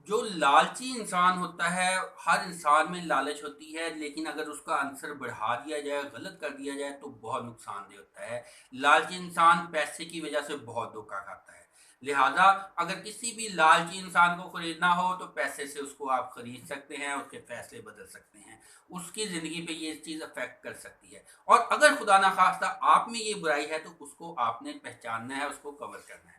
جو لالچی انسان ہوتا ہے، ہر انسان میں لالچ ہوتی ہے، لیکن اگر اس کا عنصر بڑھا دیا جائے، غلط کر دیا جائے تو بہت نقصان دہ ہوتا ہے۔ لالچی انسان پیسے کی وجہ سے بہت دھوکا کھاتا ہے۔ لہٰذا اگر کسی بھی لالچی انسان کو خریدنا ہو تو پیسے سے اس کو آپ خرید سکتے ہیں، اس کے فیصلے بدل سکتے ہیں، اس کی زندگی پہ یہ چیز افیکٹ کر سکتی ہے۔ اور اگر خدا نخواستہ آپ میں یہ برائی ہے تو اس کو آپ نے پہچاننا ہے، اس کو کور کرنا ہے۔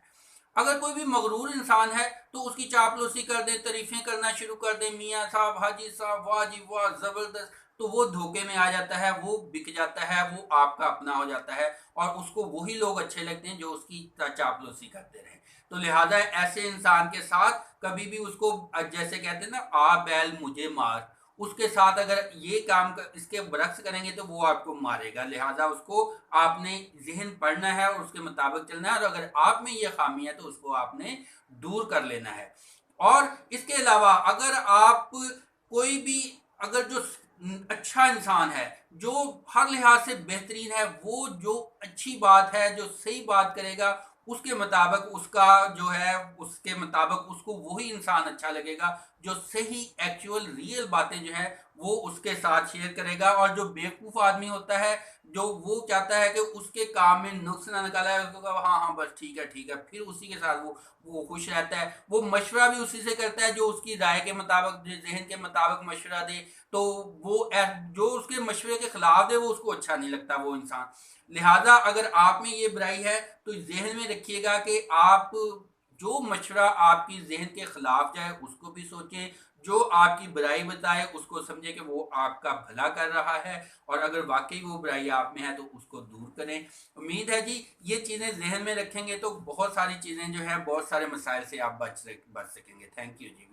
اگر کوئی بھی مغرور انسان ہے تو اس کی چاپلوسی کر دے، تعریفیں کرنا شروع کر دے، میاں صاحب، حاجی صاحب، واہ جی واہ، زبردست، تو وہ دھوکے میں آ جاتا ہے، وہ بک جاتا ہے، وہ آپ کا اپنا ہو جاتا ہے، اور اس کو وہی لوگ اچھے لگتے ہیں جو اس کی چاپلوسی کرتے رہیں۔ تو لہٰذا ایسے انسان کے ساتھ کبھی بھی اس کو، جیسے کہتے ہیں نا، آ بیل مجھے مار، اس کے ساتھ اگر یہ کام اس کے برعکس کریں گے تو وہ آپ کو مارے گا۔ لہٰذا اس کو آپ نے ذہن پڑھنا ہے اور اس کے مطابق چلنا ہے، اور اگر آپ میں یہ خامی ہے تو اس کو آپ نے دور کر لینا ہے۔ اور اس کے علاوہ اگر آپ کوئی بھی، اگر جو اچھا انسان ہے، جو ہر لحاظ سے بہترین ہے، وہ جو اچھی بات ہے، جو صحیح بات کرے گا، اس کے مطابق اس کا جو ہے، اس کے مطابق اس کو وہی انسان اچھا لگے گا جو صحیح ایکچوئل ریئل باتیں جو ہے وہ اس کے ساتھ شیئر کرے گا۔ اور جو بیوقوف آدمی ہوتا ہے، جو وہ چاہتا ہے کہ اس کے کام میں نقص نہ نکالا ہے، اس کو کہا ہاں ہاں بس ٹھیک ہے ٹھیک ہے، پھر اسی کے ساتھ وہ خوش رہتا ہے، وہ مشورہ بھی اسی سے کرتا ہے جو اس کی رائے کے مطابق، ذہن کے مطابق مشورہ دے، تو وہ جو اس کے مشورے کے خلاف دے وہ اس کو اچھا نہیں لگتا وہ انسان۔ لہٰذا اگر آپ میں یہ برائی ہے تو ذہن میں رکھیے گا کہ آپ جو مشورہ آپ کی ذہن کے خلاف جائے اس کو بھی سوچیں، جو آپ کی برائی بتائے اس کو سمجھے کہ وہ آپ کا بھلا کر رہا ہے، اور اگر واقعی وہ برائی آپ میں ہے تو اس کو دور کریں۔ امید ہے جی یہ چیزیں ذہن میں رکھیں گے تو بہت ساری چیزیں جو ہیں، بہت سارے مسائل سے آپ بچ سکیں گے۔ Thank you G.